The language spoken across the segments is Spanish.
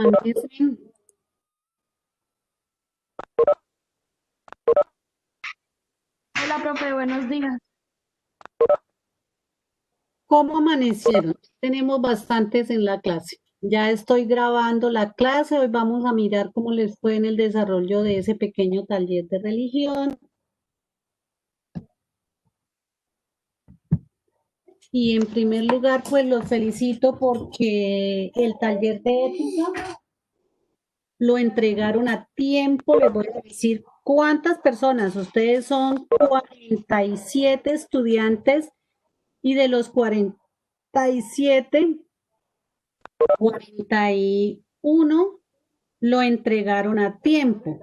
Amanecen. Hola, profe, buenos días. ¿Cómo amanecieron? Tenemos bastantes en la clase. Ya estoy grabando la clase. Hoy vamos a mirar cómo les fue en el desarrollo de ese pequeño taller de religión. Y en primer lugar, pues los felicito porque el taller de ética lo entregaron a tiempo. Les voy a decir cuántas personas. Ustedes son 47 estudiantes y de los 47, 41 lo entregaron a tiempo.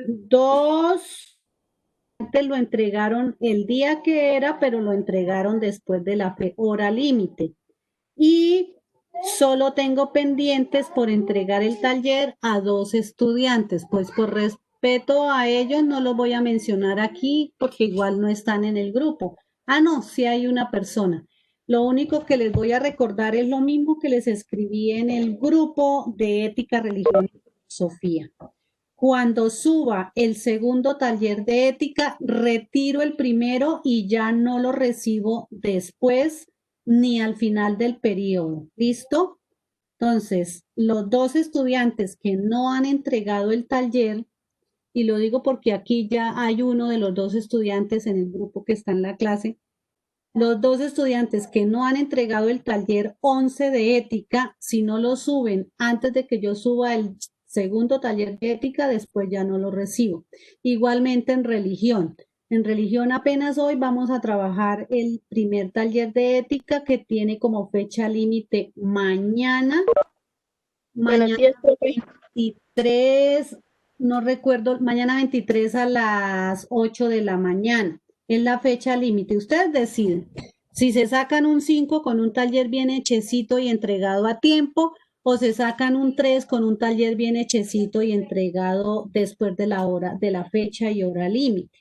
Dos lo entregaron el día que era, pero lo entregaron después de la hora límite. Y solo tengo pendientes por entregar el taller a 2 estudiantes, pues por respeto a ellos no los voy a mencionar aquí porque igual no están en el grupo. Ah, no, sí hay una persona. Lo único que les voy a recordar es lo mismo que les escribí en el grupo de ética, religión y filosofía. Cuando suba el segundo taller de ética, retiro el primero y ya no lo recibo después ni al final del periodo. ¿Listo? Entonces, los 2 estudiantes que no han entregado el taller, y lo digo porque aquí ya hay uno de los 2 estudiantes en el grupo que está en la clase, los 2 estudiantes que no han entregado el taller 11 de ética, si no lo suben antes de que yo suba el segundo taller de ética, después ya no lo recibo. Igualmente en religión. En religión apenas hoy vamos a trabajar el primer taller de ética que tiene como fecha límite mañana. Buenos días, profe. 23, no recuerdo, mañana 23 a las 8 de la mañana. Es la fecha límite. Ustedes deciden si se sacan un 5 con un taller bien hechecito y entregado a tiempo o se sacan un 3 con un taller bien hechecito y entregado después de la hora, de la fecha y hora límite.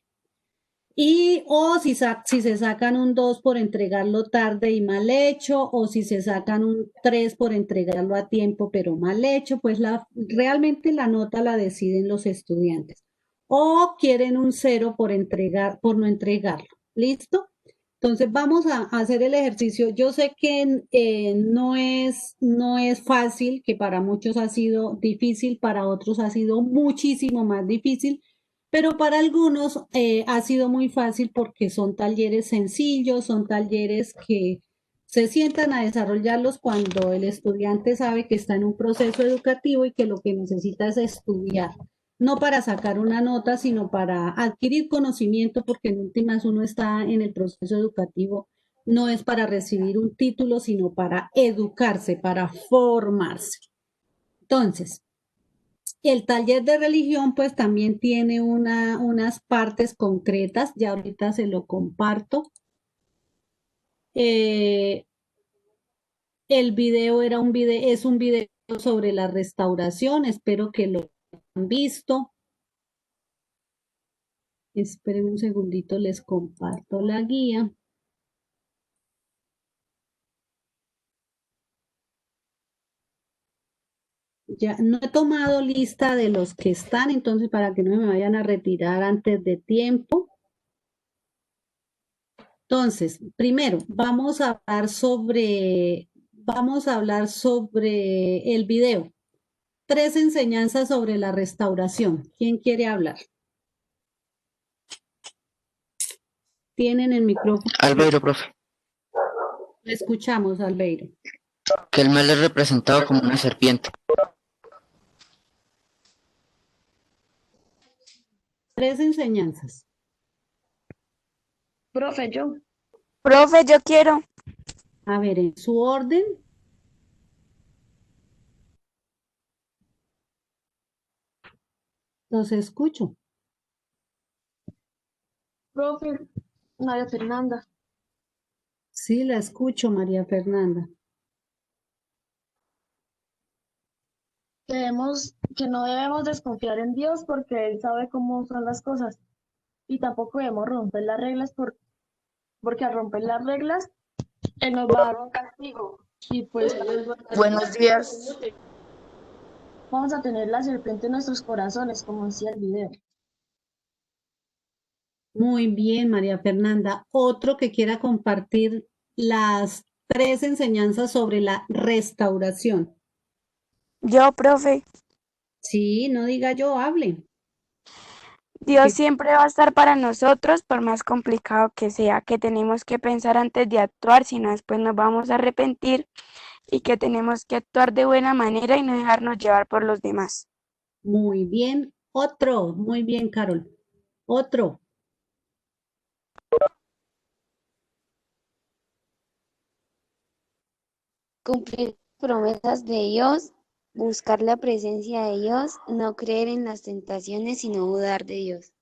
Y o si se sacan un 2 por entregarlo tarde y mal hecho, o si se sacan un 3 por entregarlo a tiempo pero mal hecho, pues realmente la nota la deciden los estudiantes. O quieren un 0 por no entregarlo. ¿Listo? Entonces vamos a hacer el ejercicio. Yo sé que no es fácil, que para muchos ha sido difícil, para otros ha sido muchísimo más difícil, pero para algunos ha sido muy fácil porque son talleres sencillos, son talleres que se sientan a desarrollarlos cuando el estudiante sabe que está en un proceso educativo y que lo que necesita es estudiar, no para sacar una nota, sino para adquirir conocimiento, porque en últimas uno está en el proceso educativo, no es para recibir un título, sino para educarse, para formarse. Entonces, el taller de religión pues también tiene unas partes concretas, ya ahorita se lo comparto. El video es un video sobre la restauración, espero que lo hayan visto. Esperen un segundito, les comparto la guía. Ya no he tomado lista de los que están, entonces para que no me vayan a retirar antes de tiempo. Entonces, primero, vamos a hablar sobre el video. 3 enseñanzas sobre la restauración. ¿Quién quiere hablar? Tienen el micrófono. Albeiro, profe, Lo escuchamos, Albeiro. que el mal es representado como una serpiente. 3 enseñanzas. Profe, yo. Profe, yo quiero. A ver, en su orden. Los escucho. Profe, María Fernanda. Sí, la escucho, María Fernanda. Que no debemos desconfiar en Dios porque Él sabe cómo son las cosas. Y tampoco debemos romper las reglas porque al romper las reglas, Él nos va a dar un castigo. Y pues Buenos días. vamos a tener la serpiente en nuestros corazones, como decía el video. Muy bien, María Fernanda. Otro que quiera compartir las 3 enseñanzas sobre la restauración. Yo, profe, Sí, no diga yo, hable. Dios siempre va a estar para nosotros, por más complicado que sea, que tenemos que pensar antes de actuar, si no después nos vamos a arrepentir y que tenemos que actuar de buena manera y no dejarnos llevar por los demás. Muy bien. Otro, muy bien, Carol. Otro. Cumplir promesas de Dios, buscar la presencia de Dios, no creer en las tentaciones, sino dudar de Dios.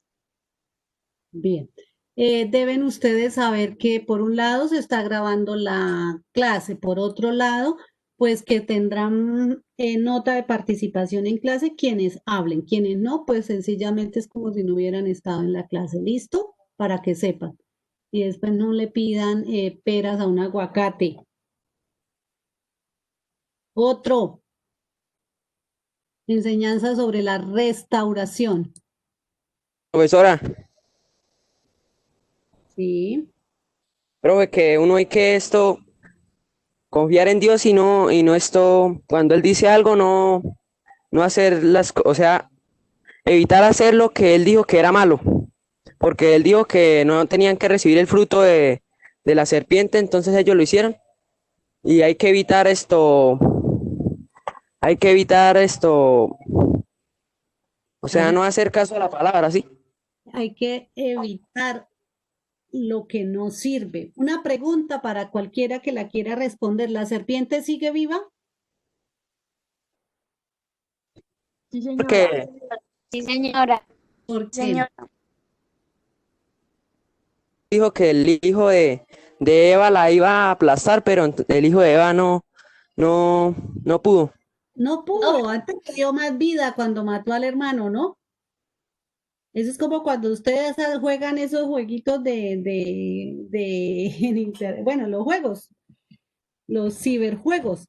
Bien. Deben ustedes saber que por un lado se está grabando la clase, por otro lado, pues que tendrán nota de participación en clase quienes hablen, quienes no, pues sencillamente es como si no hubieran estado en la clase. ¿Listo? Para que sepan. Y después no le pidan peras a un aguacate. Otro, enseñanza sobre la restauración. Profesora, Sí. profe, que uno hay que confiar en Dios y no cuando Él dice algo, no hacer o sea, evitar hacer lo que Él dijo que era malo, porque Él dijo que no tenían que recibir el fruto de la serpiente, entonces ellos lo hicieron, y hay que evitar esto, o sea, Hay, no hacer caso a la palabra, ¿sí? hay que evitar lo que no sirve. Una pregunta para cualquiera que la quiera responder. ¿La serpiente sigue viva? Sí, señora. Porque Sí, señora. ¿Por qué? Señor, dijo que el hijo de Eva la iba a aplastar, pero el hijo de Eva no, no pudo. No pudo, antes le dio más vida cuando mató al hermano, ¿no? Eso es como cuando ustedes juegan esos jueguitos bueno, los juegos, los ciberjuegos.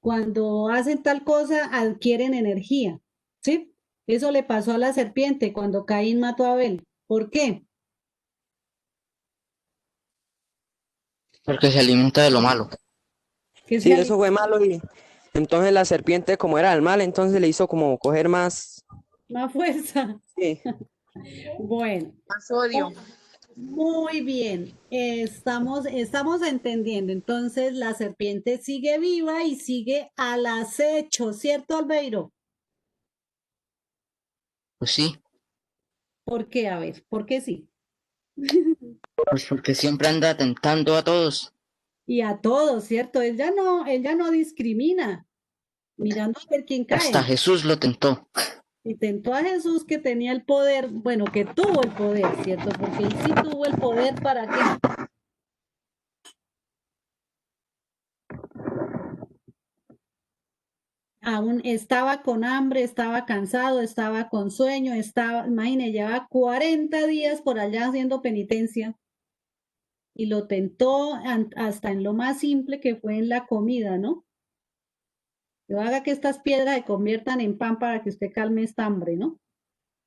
Cuando hacen tal cosa, adquieren energía, ¿sí? Eso le pasó a la serpiente cuando Caín mató a Abel. ¿Por qué? Porque se alimenta de lo malo. Que Sí, se eso fue malo y entonces la serpiente, como era el mal, entonces le hizo como coger más. más fuerza. Sí. Bueno, más odio. muy bien. Estamos entendiendo. Entonces, la serpiente sigue viva y sigue al acecho, ¿cierto, Albeiro? Pues sí, ¿Por qué? A ver, ¿por qué sí? pues porque siempre anda tentando a todos. Y a todos, ¿cierto? Él ya no discrimina, mirando a ver quién Hasta cae. Jesús lo tentó. Y tentó a Jesús que tenía el poder, bueno, que tuvo el poder, ¿cierto? Porque él sí tuvo el poder para qué. Aún estaba con hambre, estaba cansado, estaba con sueño, imagínese, llevaba 40 días por allá haciendo penitencia y lo tentó hasta en lo más simple que fue en la comida, ¿no? Yo haga que estas piedras se conviertan en pan para que usted calme esta hambre, ¿no?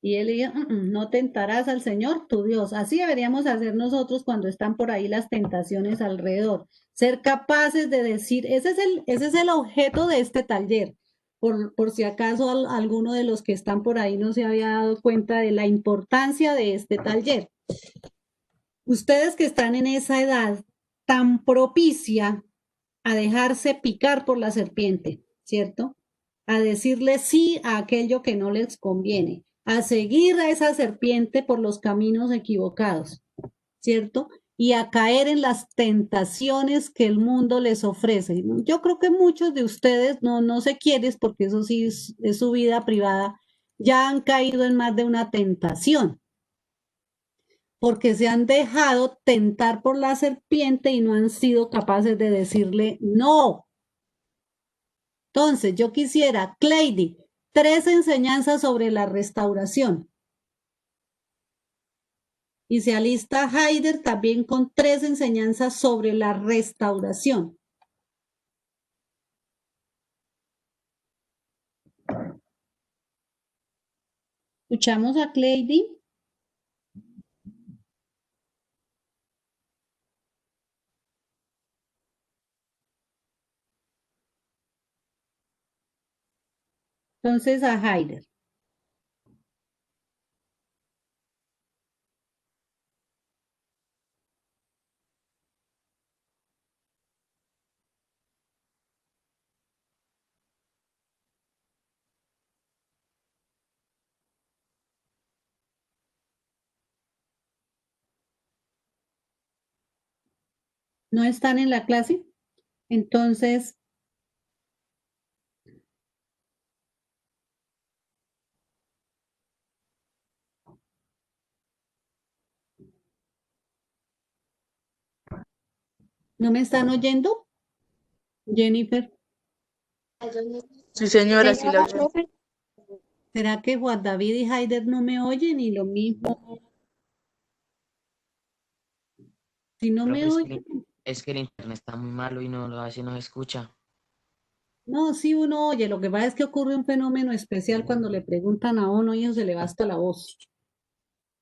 Y él le dijo, no tentarás al Señor tu Dios. Así deberíamos hacer nosotros cuando están por ahí las tentaciones alrededor. Ser capaces de decir, ese es el objeto de este taller. Por si acaso alguno de los que están por ahí no se había dado cuenta de la importancia de este taller. Ustedes que están en esa edad tan propicia a dejarse picar por la serpiente, ¿cierto? A decirle sí a aquello que no les conviene, a seguir a esa serpiente por los caminos equivocados, ¿cierto? Y a caer en las tentaciones que el mundo les ofrece. Yo creo que muchos de ustedes, no se quieren, porque eso sí es su vida privada, ya han caído en más de una tentación porque se han dejado tentar por la serpiente y no han sido capaces de decirle no. Entonces, yo quisiera, Cleidy, 3 enseñanzas sobre la restauración. Y se alista Haider también con 3 enseñanzas sobre la restauración. Escuchamos a Cleidy. Entonces a Haider. ¿No están en la clase? Entonces, ¿no me están oyendo? Jennifer, Sí, señora, sí la Señora, oigo. profe, ¿será que Juan David y Haider no me oyen? Y lo mismo, si no me Profe, oyen, es que el internet está muy malo y no, a veces no se escucha. no, sí uno oye, lo que pasa es que ocurre un fenómeno especial cuando le preguntan a uno y eso se le va hasta la voz.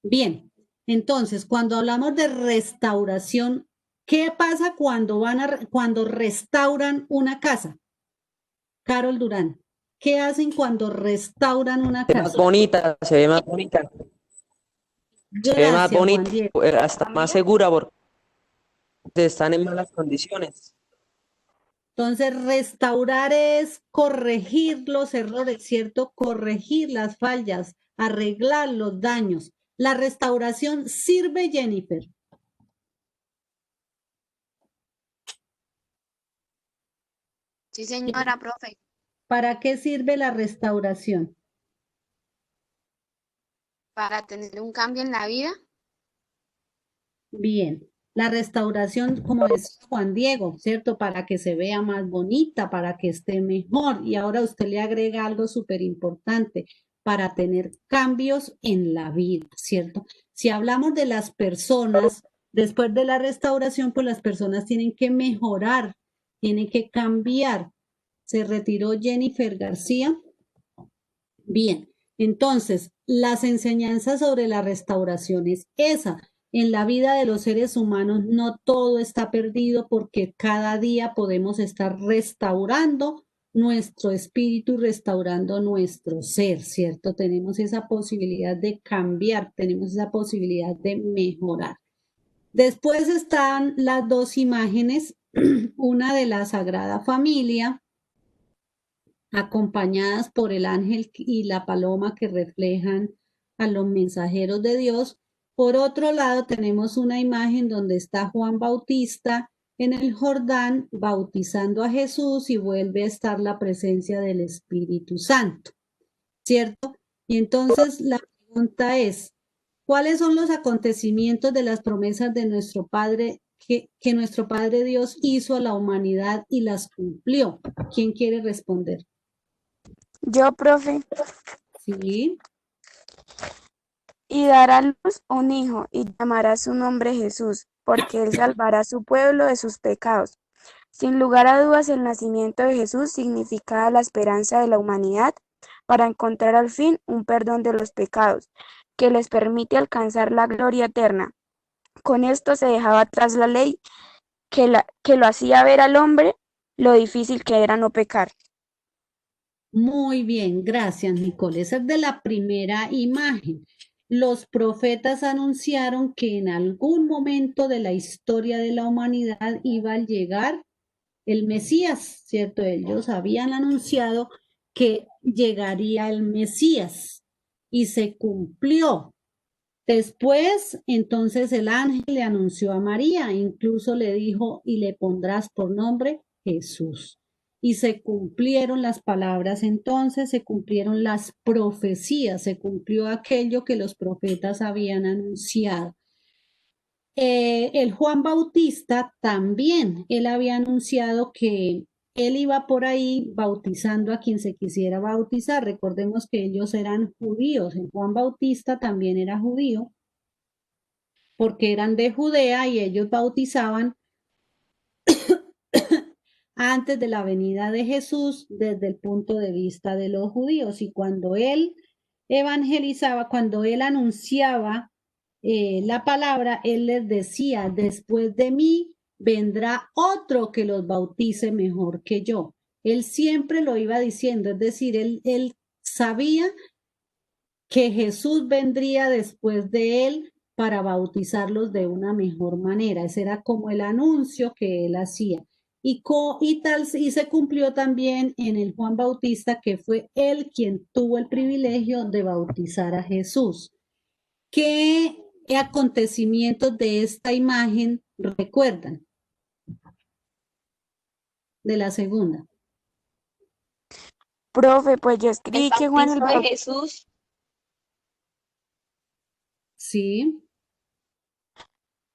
Bien, entonces, cuando hablamos de restauración, ¿qué pasa cuando cuando restauran una casa? Carol Durán, ¿qué hacen cuando restauran una Se ve más casa? bonita, se ve más bonita, se ve más Gracias, Juan bonita, Diego. hasta más segura porque están en malas condiciones. Entonces, restaurar es corregir los errores, ¿cierto? Corregir las fallas, arreglar los daños. La restauración sirve, Jennifer. Sí, señora, profe. ¿Para qué sirve la restauración? Para tener un cambio en la vida. Bien, la restauración, como decía Juan Diego, ¿cierto? Para que se vea más bonita, para que esté mejor. Y ahora usted le agrega algo súper importante, para tener cambios en la vida, ¿cierto? Si hablamos de las personas, después de la restauración, pues las personas tienen que mejorar, tienen que cambiar. Se retiró Jennifer García. Bien, entonces, las enseñanzas sobre la restauración es esa. En la vida de los seres humanos no todo está perdido porque cada día podemos estar restaurando nuestro espíritu, restaurando nuestro ser, ¿cierto? Tenemos esa posibilidad de cambiar, tenemos esa posibilidad de mejorar. Después están las dos imágenes, una de la Sagrada Familia acompañadas por el ángel y la paloma que reflejan a los mensajeros de Dios. Por otro lado, tenemos una imagen donde está Juan Bautista en el Jordán bautizando a Jesús y vuelve a estar la presencia del Espíritu Santo, ¿cierto? Y entonces la pregunta es, ¿cuáles son los acontecimientos de las promesas de nuestro Padre que nuestro Padre Dios hizo a la humanidad y las cumplió? ¿Quién quiere responder? yo, profe, Sí, y dará a luz un hijo y llamará su nombre Jesús, porque él salvará a su pueblo de sus pecados. Sin lugar a dudas, el nacimiento de Jesús significaba la esperanza de la humanidad para encontrar al fin un perdón de los pecados, que les permite alcanzar la gloria eterna. Con esto se dejaba atrás la ley que lo hacía ver al hombre lo difícil que era no pecar. muy bien, gracias, Nicole. Esa es de la primera imagen. Los profetas anunciaron que en algún momento de la historia de la humanidad iba a llegar el Mesías, ¿cierto? Ellos habían anunciado que llegaría el Mesías y se cumplió. Después, entonces el ángel le anunció a María, incluso le dijo, y le pondrás por nombre Jesús. Y se cumplieron las palabras entonces, se cumplieron las profecías, se cumplió aquello que los profetas habían anunciado. El Juan Bautista también, él había anunciado que él iba por ahí bautizando a quien se quisiera bautizar. Recordemos que ellos eran judíos, el Juan Bautista también era judío porque eran de Judea y ellos bautizaban antes de la venida de Jesús desde el punto de vista de los judíos. Y cuando él evangelizaba, cuando él anunciaba la palabra, él les decía, después de mí vendrá otro que los bautice mejor que yo. Él siempre lo iba diciendo, es decir, él sabía que Jesús vendría después de él para bautizarlos de una mejor manera. Ese era como el anuncio que él hacía. Y se cumplió también en el Juan Bautista, que fue él quien tuvo el privilegio de bautizar a Jesús. ¿Qué acontecimientos de esta imagen recuerdan? De la segunda. Profe, pues yo El escribí que Juan el bautismo de Bautista. Jesús. Sí.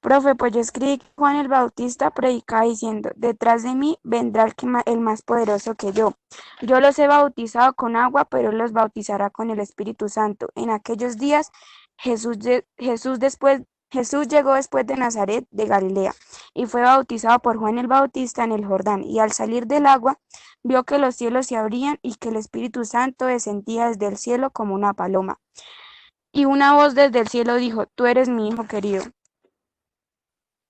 Profe, pues yo escribí que Juan el Bautista predicaba diciendo, detrás de mí vendrá el más poderoso que yo. Yo los he bautizado con agua, pero él los bautizará con el Espíritu Santo. En aquellos días Jesús llegó después de Nazaret de Galilea y fue bautizado por Juan el Bautista en el Jordán. Y al salir del agua, vio que los cielos se abrían y que el Espíritu Santo descendía desde el cielo como una paloma. Y una voz desde el cielo dijo, tú eres mi Hijo querido.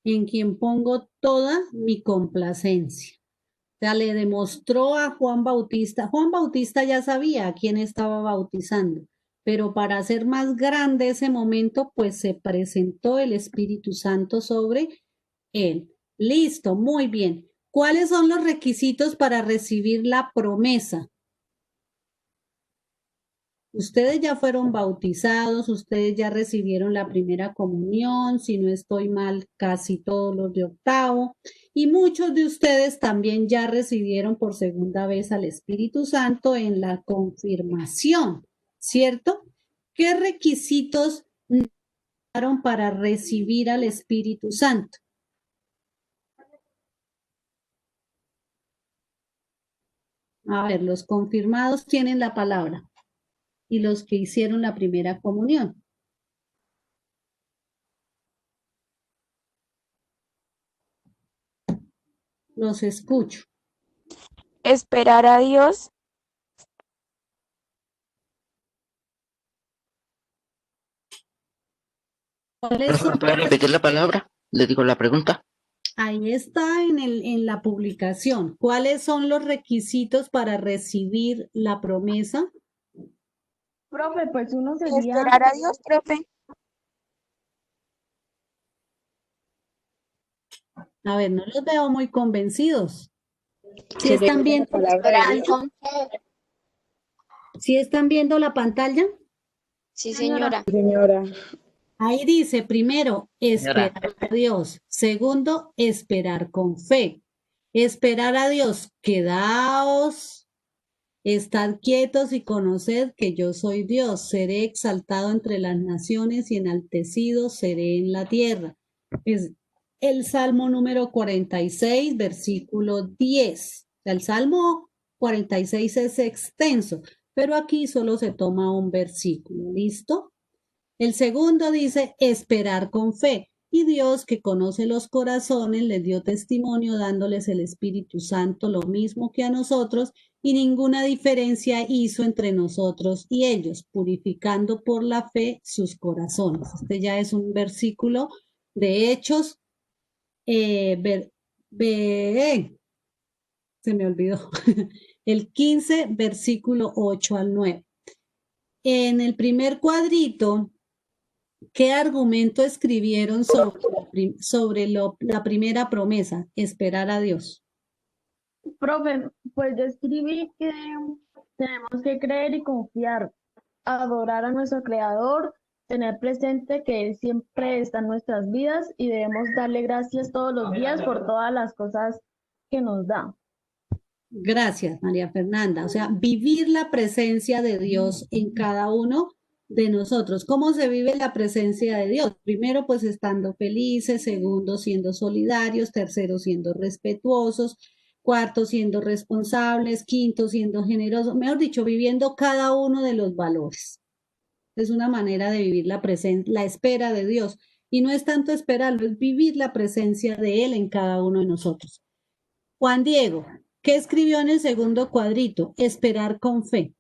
En quien pongo toda mi complacencia. O sea, le demostró a Juan Bautista. Juan Bautista ya sabía a quién estaba bautizando, pero para hacer más grande ese momento, pues se presentó el Espíritu Santo sobre él. Listo, muy bien. ¿Cuáles son los requisitos para recibir la promesa? Ustedes ya fueron bautizados, ustedes ya recibieron la primera comunión, si no estoy mal, casi todos los de octavo, y muchos de ustedes también ya recibieron por segunda vez al Espíritu Santo en la confirmación, ¿cierto? ¿Qué requisitos necesitaron para recibir al Espíritu Santo? A ver, los confirmados tienen la palabra y los que hicieron la primera comunión. Los escucho. Esperar a Dios. ¿Cuáles son? ¿Puede repetir la palabra? Le digo la pregunta. Ahí está en la publicación. ¿Cuáles son los requisitos para recibir la promesa? Profe, pues uno sería, Esperar a Dios, profe. A ver, no los veo muy convencidos. ¿Sí están viendo la pantalla? ¿Sí están viendo la pantalla? Sí, señora. Ahí dice, primero, Señora. esperar a Dios. Segundo, esperar con fe. Esperar a Dios, quedaos, estad quietos y conoced que yo soy Dios. Seré exaltado entre las naciones y enaltecido seré en la tierra. Es el Salmo número 46, versículo 10. O sea, el Salmo 46 es extenso, pero aquí solo se toma un versículo. ¿Listo? El segundo dice esperar con fe. Y Dios, que conoce los corazones, les dio testimonio dándoles el Espíritu Santo, lo mismo que a nosotros, y ninguna diferencia hizo entre nosotros y ellos, purificando por la fe sus corazones. Este ya es un versículo de Hechos. Se me olvidó. El 15, versículo 8 al 9. En el primer cuadrito, ¿qué argumento escribieron sobre la primera promesa? Esperar a Dios. profe, pues yo escribí que tenemos que creer y confiar, adorar a nuestro Creador, tener presente que Él siempre está en nuestras vidas y debemos darle gracias todos los días por todas las cosas que nos da. Gracias, María Fernanda. O sea, vivir la presencia de Dios en cada uno de nosotros. ¿Cómo se vive la presencia de Dios? Primero, pues estando felices. Segundo, siendo solidarios. Tercero, siendo respetuosos. Cuarto, siendo responsables. Quinto, siendo generosos. Mejor dicho, viviendo cada uno de los valores. Es una manera de vivir la espera de Dios. Y no es tanto esperarlo, es vivir la presencia de Él en cada uno de nosotros. Juan Diego, ¿qué escribió en el segundo cuadrito? Esperar con fe.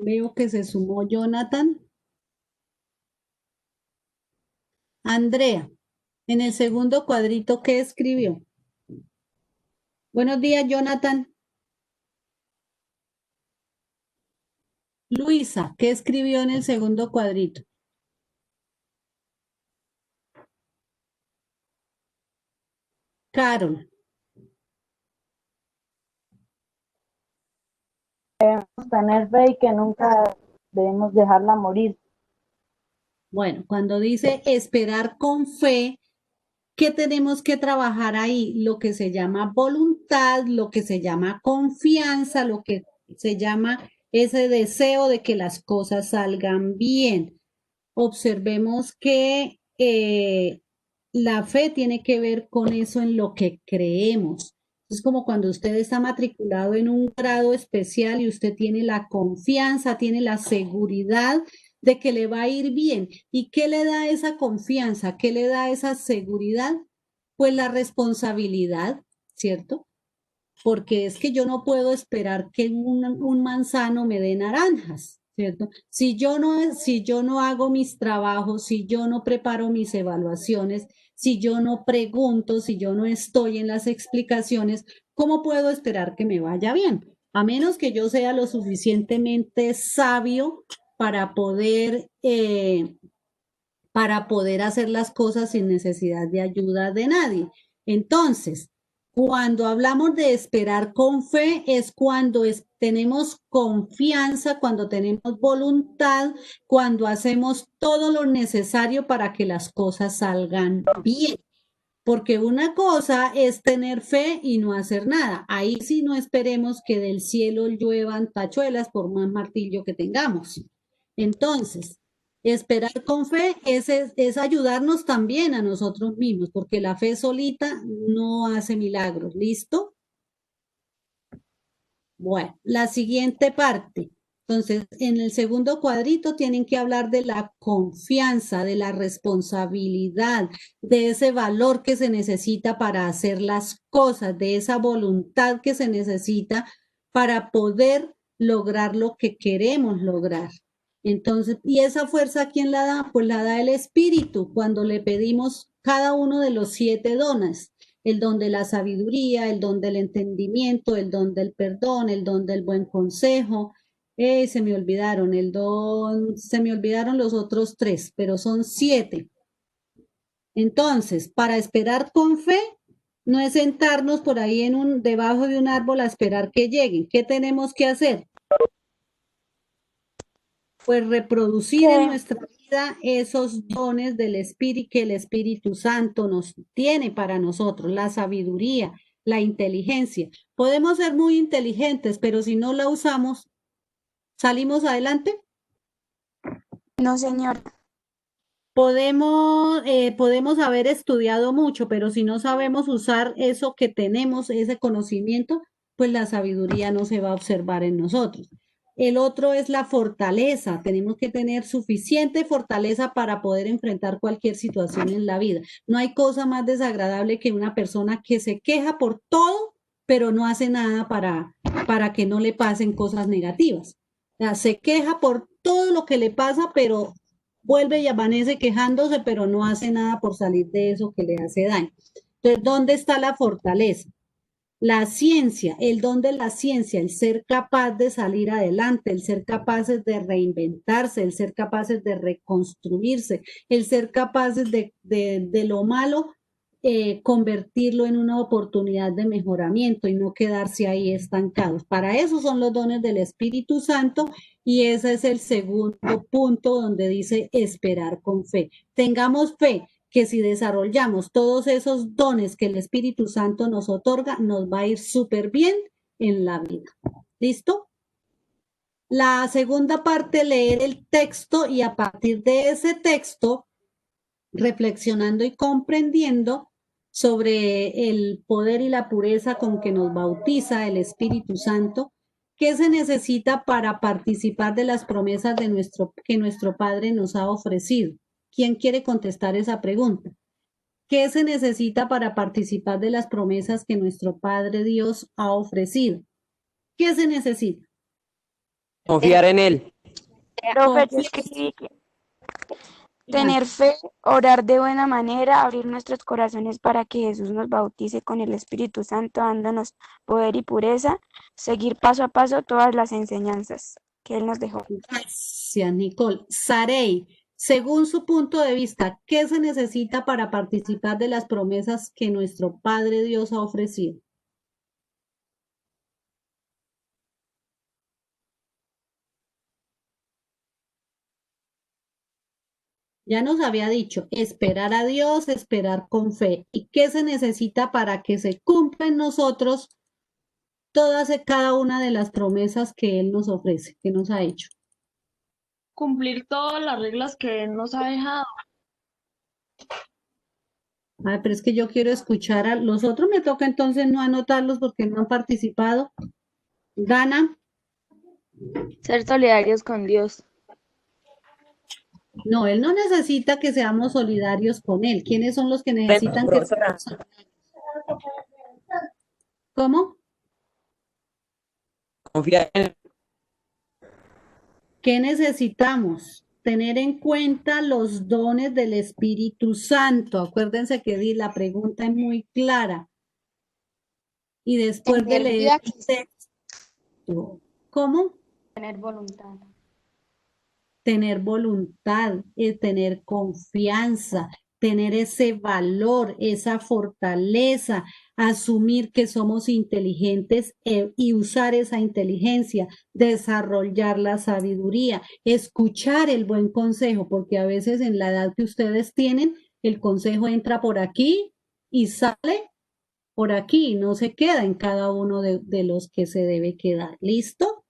Veo que se sumó Jonathan. Andrea, en el segundo cuadrito, ¿qué escribió? Buenos días, Jonathan. Luisa, ¿qué escribió en el segundo cuadrito? Carol, Tener fe y que nunca debemos dejarla morir. bueno, cuando dice esperar con fe, ¿qué tenemos que trabajar ahí? Lo que se llama voluntad, lo que se llama confianza, lo que se llama ese deseo de que las cosas salgan bien. Observemos que la fe tiene que ver con eso en lo que creemos. Es como cuando usted está matriculado en un grado especial y usted tiene la confianza, tiene la seguridad de que le va a ir bien. ¿Y qué le da esa confianza? ¿Qué le da esa seguridad? Pues la responsabilidad, ¿cierto? Porque es que yo no puedo esperar que un manzano me dé naranjas, ¿cierto? Si yo no hago mis trabajos, si yo no preparo mis evaluaciones, si yo no pregunto, si yo no estoy en las explicaciones, ¿cómo puedo esperar que me vaya bien? A menos que yo sea lo suficientemente sabio para poder hacer las cosas sin necesidad de ayuda de nadie. Entonces, cuando hablamos de esperar con fe, es cuando tenemos confianza, cuando tenemos voluntad, cuando hacemos todo lo necesario para que las cosas salgan bien. Porque una cosa es tener fe y no hacer nada. Ahí sí no esperemos que del cielo lluevan tachuelas por más martillo que tengamos. Entonces, esperar con fe es ayudarnos también a nosotros mismos, porque la fe solita no hace milagros. ¿Listo? Bueno, la siguiente parte. Entonces, en el segundo cuadrito tienen que hablar de la confianza, de la responsabilidad, de ese valor que se necesita para hacer las cosas, de esa voluntad que se necesita para poder lograr lo que queremos lograr. Entonces, ¿y esa fuerza quién la da? Pues la da el Espíritu cuando le pedimos cada uno de los 7 dones: el don de la sabiduría, el don del entendimiento, el don del perdón, el don del buen consejo. Se me olvidaron se me olvidaron los otros 3, pero son 7. Entonces, para esperar con fe, no es sentarnos por ahí debajo de un árbol a esperar que lleguen. ¿Qué tenemos que hacer? Pues reproducir en nuestra vida esos dones del Espíritu que el Espíritu Santo nos tiene para nosotros, la sabiduría, la inteligencia. Podemos ser muy inteligentes, pero si no la usamos, ¿salimos adelante? No, señora. Podemos haber estudiado mucho, pero si no sabemos usar eso que tenemos, ese conocimiento, pues la sabiduría no se va a observar en nosotros. El otro es la fortaleza. Tenemos que tener suficiente fortaleza para poder enfrentar cualquier situación en la vida. No hay cosa más desagradable que una persona que se queja por todo, pero no hace nada para que no le pasen cosas negativas. O sea, se queja por todo lo que le pasa, pero vuelve y amanece quejándose, pero no hace nada por salir de eso que le hace daño. Entonces, ¿dónde está la fortaleza? La ciencia, el don de la ciencia, el ser capaz de salir adelante, el ser capaces de reinventarse, el ser capaces de reconstruirse, el ser capaces de lo malo, convertirlo en una oportunidad de mejoramiento y no quedarse ahí estancados. Para eso son los dones del Espíritu Santo y ese es el segundo punto donde dice esperar con fe. Tengamos fe que si desarrollamos todos esos dones que el Espíritu Santo nos otorga, nos va a ir súper bien en la vida. ¿Listo? La segunda parte, leer el texto y a partir de ese texto, reflexionando y comprendiendo sobre el poder y la pureza con que nos bautiza el Espíritu Santo, ¿qué se necesita para participar de las promesas que nuestro Padre nos ha ofrecido? ¿Quién quiere contestar esa pregunta? ¿Qué se necesita para participar de las promesas que nuestro Padre Dios ha ofrecido? ¿Qué se necesita? Confiar en Él. Profe, yo confianza. escribí que Diga. tener fe, orar de buena manera, abrir nuestros corazones para que Jesús nos bautice con el Espíritu Santo, dándonos poder y pureza, seguir paso a paso todas las enseñanzas que Él nos dejó. Gracias, Nicole. Sarey, según su punto de vista, ¿qué se necesita para participar de las promesas que nuestro Padre Dios ha ofrecido? Ya nos había dicho, esperar a Dios, esperar con fe. ¿Y qué se necesita para que se cumpla en nosotros todas y cada una de las promesas que Él nos ofrece, que nos ha hecho? Cumplir todas las reglas que Él nos ha dejado. Ay, pero es que yo quiero escuchar a los otros, me toca entonces no anotarlos porque no han participado. Gana. Ser solidarios con Dios. No, Él no necesita que seamos solidarios con Él. ¿Quiénes son los que necesitan que Profesora, seamos solidarios? ¿Cómo? confiar en ¿Qué necesitamos? Tener en cuenta los dones del Espíritu Santo. Acuérdense que la pregunta es muy clara. Y después de Tener leer vida, el texto, ¿cómo? tener voluntad. Tener voluntad, tener confianza, tener ese valor, esa fortaleza, asumir que somos inteligentes y usar esa inteligencia, desarrollar la sabiduría, escuchar el buen consejo, porque a veces en la edad que ustedes tienen, el consejo entra por aquí y sale por aquí, no se queda en cada uno de los que se debe quedar. ¿Listo?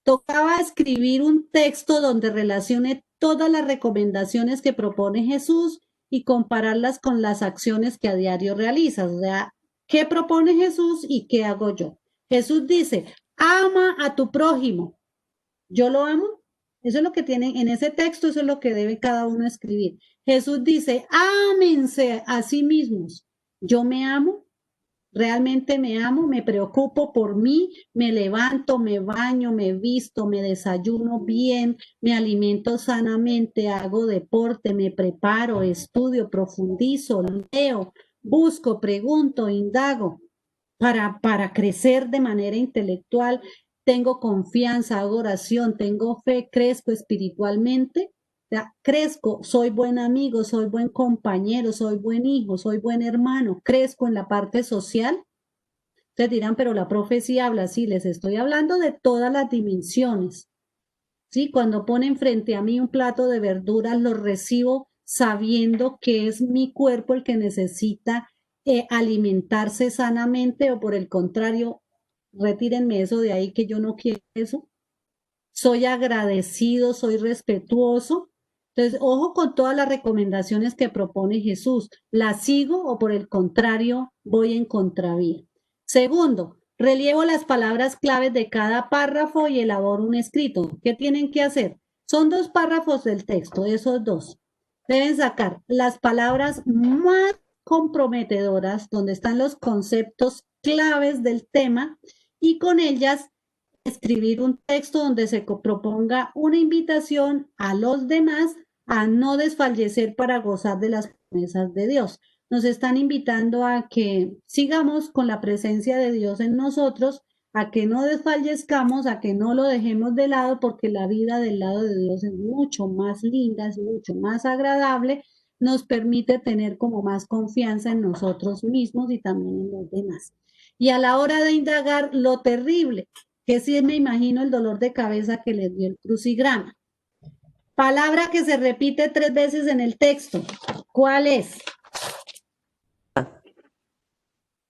Tocaba escribir un texto donde relacione todas las recomendaciones que propone Jesús y compararlas con las acciones que a diario realizas. O sea, ¿qué propone Jesús y qué hago yo? Jesús dice, ama a tu prójimo. ¿Yo lo amo? Eso es lo que tienen en ese texto, eso es lo que debe cada uno escribir. Jesús dice, ámense a sí mismos. ¿Yo me amo? Realmente me amo, me preocupo por mí, me levanto, me baño, me visto, me desayuno bien, me alimento sanamente, hago deporte, me preparo, estudio, profundizo, leo, busco, pregunto, indago para crecer de manera intelectual. Tengo confianza, hago oración, tengo fe, crezco espiritualmente. Crezco, soy buen amigo, soy buen compañero, soy buen hijo, soy buen hermano, crezco en la parte social. Ustedes dirán, pero la profe sí habla, sí, les estoy hablando de todas las dimensiones. Sí, cuando ponen frente a mí un plato de verduras, lo recibo sabiendo que es mi cuerpo el que necesita alimentarse sanamente o por el contrario, retírenme eso de ahí que yo no quiero eso. Soy agradecido, soy respetuoso. Entonces, ojo con todas las recomendaciones que propone Jesús. ¿Las sigo o por el contrario voy en contravía? Segundo, relievo las palabras claves de cada párrafo y elaboro un escrito. ¿Qué tienen que hacer? Son 2 párrafos del texto, esos 2. Deben sacar las palabras más comprometedoras, donde están los conceptos claves del tema, y con ellas escribir un texto donde se proponga una invitación a los demás a no desfallecer para gozar de las promesas de Dios. Nos están invitando a que sigamos con la presencia de Dios en nosotros, a que no desfallezcamos, a que no lo dejemos de lado, porque la vida del lado de Dios es mucho más linda, es mucho más agradable, nos permite tener como más confianza en nosotros mismos y también en los demás. Y a la hora de indagar lo terrible, que sí me imagino el dolor de cabeza que les dio el crucigrama. Palabra que se repite 3 veces en el texto. ¿Cuál es?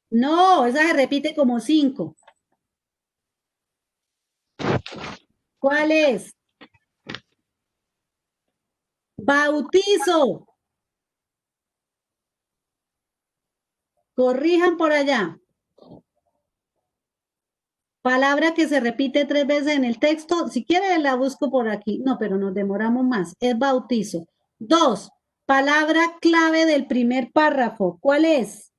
No, esa se repite como 5. ¿Cuál es? Bautizo. Corrijan por allá. Palabra que se repite 3 veces en el texto. Si quiere la busco por aquí. No, pero nos demoramos más. Es bautizo. 2. Palabra clave del primer párrafo. ¿Cuál es?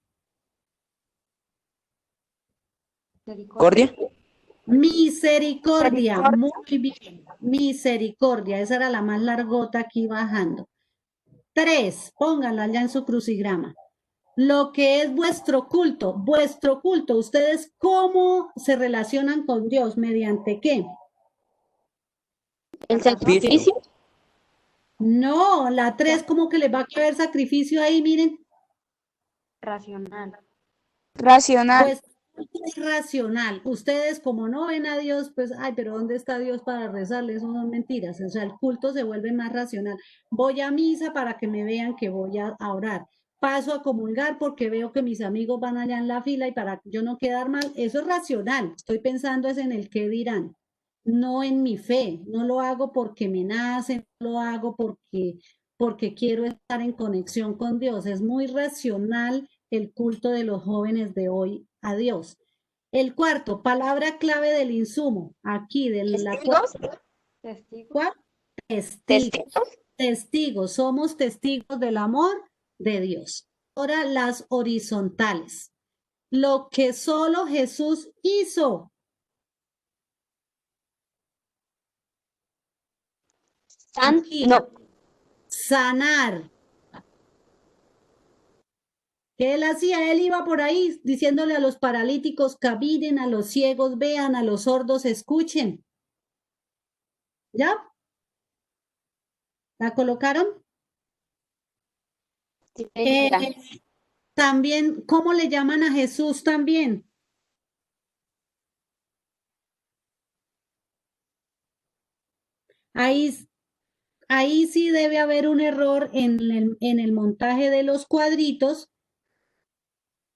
Cordia. Misericordia, muy bien. Misericordia, esa era la más largota aquí bajando. 3, pónganla ya en su crucigrama. Lo que es vuestro culto, ¿ustedes cómo se relacionan con Dios? ¿Mediante qué? El sacrificio. No, la 3, ¿cómo que les va a caber sacrificio ahí? Miren, Racional. Racional. pues es racional. Ustedes como no ven a Dios, pues, ay, pero ¿dónde está Dios para rezarle? Eso son mentiras. O sea, el culto se vuelve más racional. Voy a misa para que me vean que voy a orar. Paso a comulgar porque veo que mis amigos van allá en la fila y para yo no quedar mal, eso es racional. Estoy pensando es en el qué dirán, no en mi fe. No lo hago porque me nace, no lo hago porque quiero estar en conexión con Dios. Es muy racional el culto de los jóvenes de hoy a Dios. El cuarto, palabra clave del insumo, aquí de la ¿Testigos? testigos. Testigos, somos testigos del amor de Dios. Ahora las horizontales. Lo que solo Jesús hizo. Aquí, No. sanar. ¿Qué él hacía? Él iba por ahí diciéndole a los paralíticos caminen, a los ciegos vean, a los sordos escuchen. ¿Ya? ¿La colocaron? Sí, señora. También, ¿cómo le llaman a Jesús también? Ahí, ahí sí debe haber un error en el montaje de los cuadritos.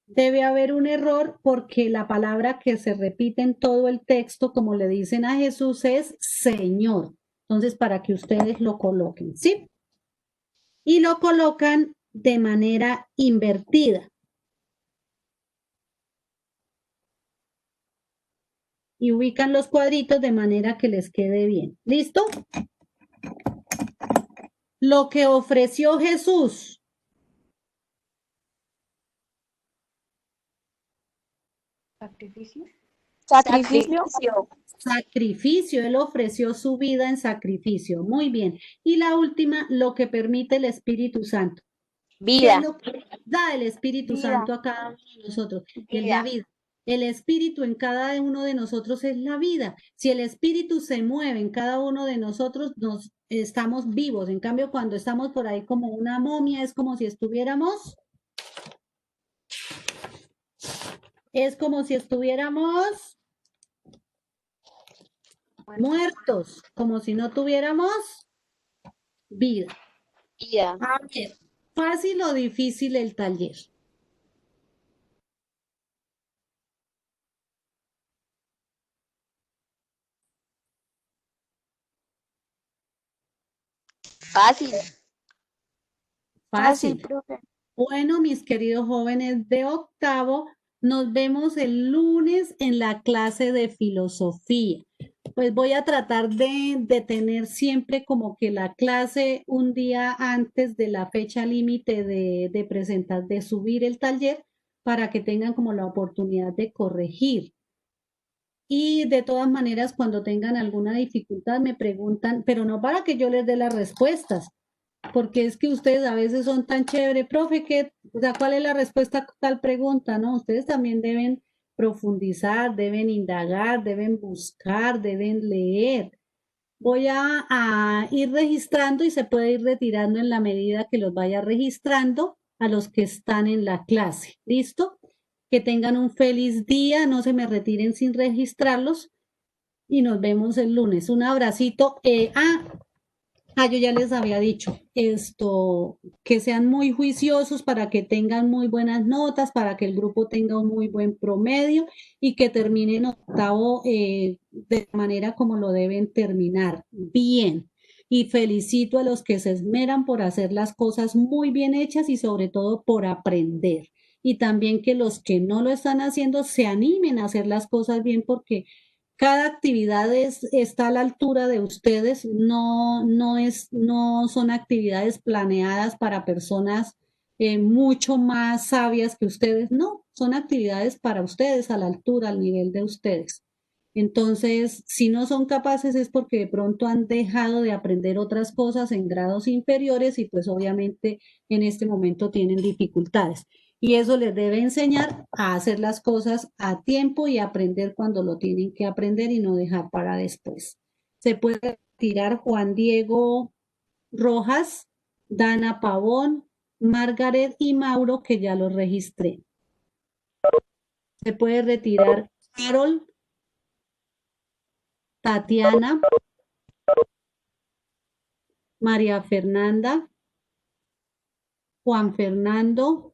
Debe haber un error porque la palabra que se repite en todo el texto, como le dicen a Jesús, es Señor. Entonces, para que ustedes lo coloquen, ¿sí? Y lo colocan de manera invertida. Y ubican los cuadritos de manera que les quede bien. ¿Listo? Lo que ofreció Jesús. Sacrificio. Sacrificio. Sacrificio, él ofreció su vida en sacrificio. Muy bien. Y la última, lo que permite el Espíritu Santo. ¿Qué Vida. es lo que da el Espíritu Vida. Santo a cada uno de nosotros? Es la vida. El Espíritu en cada uno de nosotros es la vida. Si el Espíritu se mueve en cada uno de nosotros, nos estamos vivos. En cambio, cuando estamos por ahí como una momia, es como si estuviéramos muertos, como si no tuviéramos vida. Vida. A ver, ¿fácil o difícil el taller? Fácil. Fácil, Fácil. profe. Bueno, mis queridos jóvenes de octavo, nos vemos el lunes en la clase de filosofía. Pues voy a tratar de tener siempre como que la clase un día antes de la fecha límite de presentar, de subir el taller para que tengan como la oportunidad de corregir. Y de todas maneras, cuando tengan alguna dificultad, me preguntan, pero no para que yo les dé las respuestas, porque es que ustedes a veces son tan chévere, profe, que, o sea, ¿cuál es la respuesta a tal pregunta? No, ustedes también deben profundizar, deben indagar, deben buscar, deben leer. Voy a ir registrando y se puede ir retirando en la medida que los vaya registrando a los que están en la clase. ¿Listo? Que tengan un feliz día, no se me retiren sin registrarlos y nos vemos el lunes. Un abracito. Yo ya les había dicho esto, que sean muy juiciosos para que tengan muy buenas notas, para que el grupo tenga un muy buen promedio y que terminen octavo de la manera como lo deben terminar, bien. Y felicito a los que se esmeran por hacer las cosas muy bien hechas y sobre todo por aprender. Y también que los que no lo están haciendo se animen a hacer las cosas bien porque cada actividad está a la altura de ustedes, no son actividades planeadas para personas mucho más sabias que ustedes, no, son actividades para ustedes a la altura, al nivel de ustedes. Entonces, si no son capaces es porque de pronto han dejado de aprender otras cosas en grados inferiores y pues obviamente en este momento tienen dificultades. Y eso les debe enseñar a hacer las cosas a tiempo y aprender cuando lo tienen que aprender y no dejar para después. Se puede retirar Juan Diego Rojas, Dana Pavón, Margaret y Mauro, que ya los registré. Se puede retirar Carol, Tatiana, María Fernanda, Juan Fernando,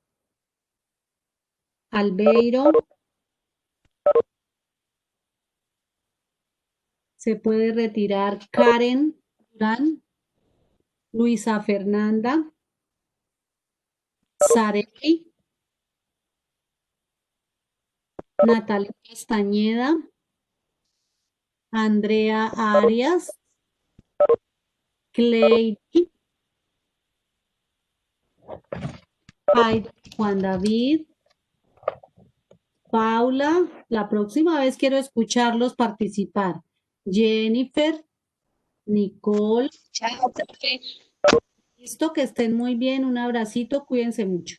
Albeiro. Se puede retirar Karen Durán, Luisa Fernanda, Sareli, Natalia Castañeda, Andrea Arias, Cleidy, Juan David, Paula. La próxima vez quiero escucharlos participar. Jennifer, Nicole. Chao, profe. Listo, que estén muy bien. Un abracito, cuídense mucho.